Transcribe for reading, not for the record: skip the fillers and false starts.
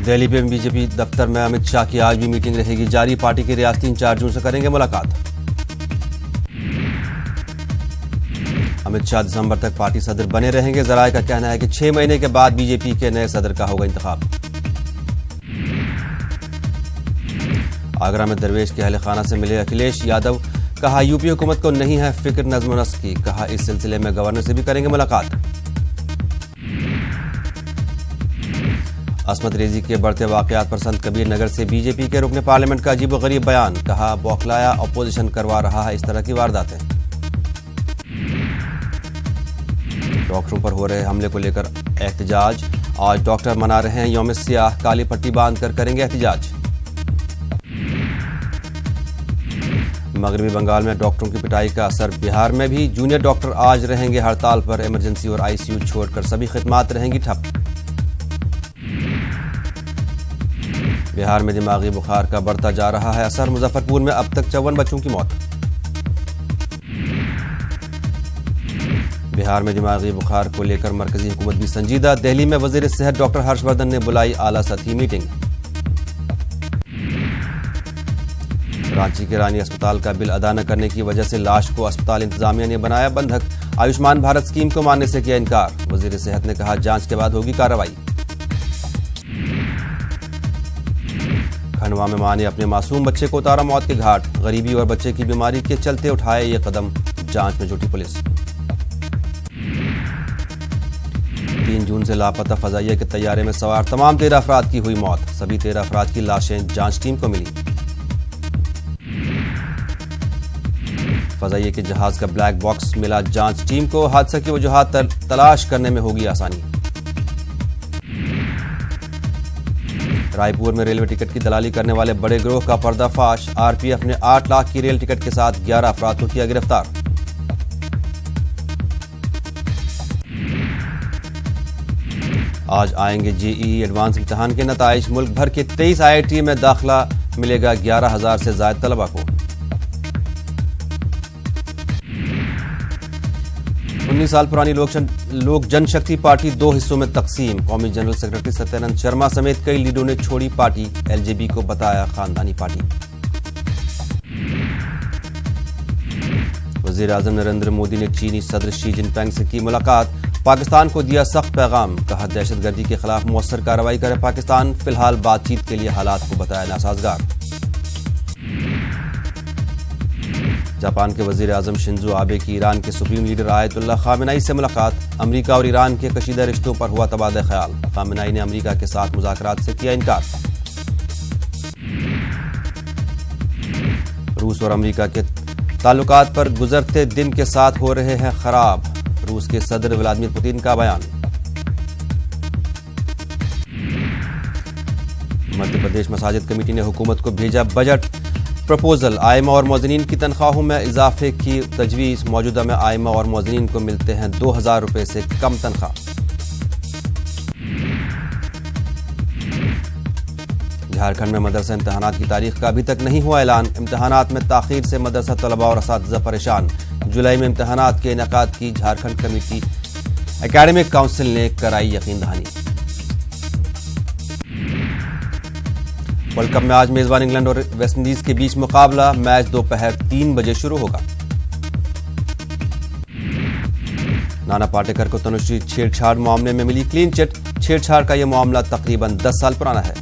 दिल्ली में बीजेपी दफ्तर में अमित शाह की आज भी मीटिंग रहेगी जारी। पार्टी के रियासती इंचार्ज जून से करेंगे मुलाकात। अमित शाह दिसंबर तक पार्टी सदर बने रहेंगे। जराए का कहना है कि 6 महीने के बाद बीजेपी के नए सदर का होगा इंतखाब। आगरा में दरवेश के अहले खाना से मिले अखिलेश यादव। कहा यूपी हुकूमत को नहीं है फिक्र नज़्म नस्क की। कहा इस सिलसिले में गवर्नर से भी करेंगे मुलाकात। असमत रेजी के बढ़ते वाकयात पर संत कबीर नगर से बीजेपी के रुकने पार्लियामेंट का अजीबोगरीब बयान। कहा बौखलाया अपोजिशन करवा रहा है इस तरह की वारदातें। डॉक्टरों पर हो रहे हमले को लेकर एहतजाज। आज डॉक्टर मना रहे हैं यौम सियाह। काली पट्टी बांधकर करेंगे एहतजाज। मगरबी बंगाल में डॉक्टरों की पिटाई का असर बिहार में भी। जूनियर डॉक्टर आज रहेंगे हड़ताल पर। इमरजेंसी और आईसीयू छोड़कर सभी खिदमात रहेंगी ठप। बिहार में दिमागी बुखार का बढ़ता जा रहा है असर। मुजफ्फरपुर में अब तक 54 बच्चों की मौत। बिहार में दिमागी बुखार को लेकर मरकजी हुकूमत भी संजीदा। दिल्ली में वजीर सेहत डॉक्टर हर्षवर्धन ने बुलाई आला सतही मीटिंग। रांची के रानी अस्पताल का बिल अदा न करने की वजह से लाश को अस्पताल इंतजामिया ने बनाया बंधक। आयुष्मान भारत स्कीम को मानने से किया इनकार। वजीर सेहत ने कहा जांच के बाद होगी कार्रवाई। खंडवा में मां ने अपने मासूम बच्चे को उतारा मौत के घाट। गरीबी और बच्चे की बीमारी के चलते उठाए ये कदम। जांच में जुटी पुलिस। 3 जून से लापता फजाइया के तैयारे में सवार तमाम 13 अफराद की हुई मौत। सभी 13 अफराद की लाशें जांच टीम को मिली। फजाइया के जहाज का ब्लैक बॉक्स मिला जांच टीम को। हादसे की वजूहात तलाश करने में होगी आसानी। रायपुर में रेलवे टिकट की दलाली करने वाले बड़े गिरोह का पर्दाफाश। आरपीएफ ने 8 लाख की रेल टिकट के साथ 11 अफराद को किया गिरफ्तार। आज आएंगे जेईई एडवांस इम्तिहान के नताइज। मुल्क भर के 23 आईआईटी में दाखिला मिलेगा 11,000 से ज्यादा तलबा को। 19 साल पुरानी लोक जनशक्ति पार्टी 2 हिस्सों में तकसीम। कौमी जनरल सेक्रेटरी सत्यानंद शर्मा समेत कई लीडरों ने छोड़ी पार्टी। एलजेबी को बताया खानदानी पार्टी। वजीर आजम नरेंद्र मोदी ने चीनी सदर शी जिनपिंग से की मुलाकात। पाकिस्तान को दिया सख्त पैगाम। कहा दहशतगर्दी के खिलाफ मौसर कार्रवाई करे पाकिस्तान। फिलहाल बातचीत के लिए हालात को बताया नासाजगार। जापान के वजीर आजम शिंजो आबे की ईरान के सुप्रीम लीडर आयतुल्लाह खामेनेई से मुलाकात। अमेरिका और ईरान के कशीदा रिश्तों पर हुआ तबादला ख्याल। खामेनेई ने अमेरिका के साथ मुज़ाकरात से किया इनकार। रूस और अमेरिका के ताल्लुकात पर गुजरते दिन के साथ हो रहे हैं खराब। रूस के सदर व्लादिमीर पुतिन का बयान। मध्य प्रदेश मसाजिद कमेटी ने हुकूमत को भेजा बजट प्रपोजल। आइमा और मौज़नीन की तनख्वाहों में इजाफे की तजवीज़। मौजूदा में आइमा और मौज़नीन को मिलते हैं 2,000 रुपये से कम तनख्वाह। झारखंड में मदरसा इम्तहानात की तारीख का अभी तक नहीं हुआ ऐलान। इम्तहानात में ताखीर से मदरसा तलबा और असातिज़ा परेशान। जुलाई में इम्तहानात के इनेकाद की झारखंड कमेटी एकेडमिक काउंसिल ने कराई यकीन दहानी। वर्ल्ड कप में आज मेजबान इंग्लैंड और वेस्टइंडीज के बीच मुकाबला। मैच दोपहर 3 बजे शुरू होगा। नाना पाटेकर को तनुश्री छेड़छाड़ मामले में मिली क्लीन चिट। छेड़छाड़ का यह मामला तकरीबन 10 साल पुराना है।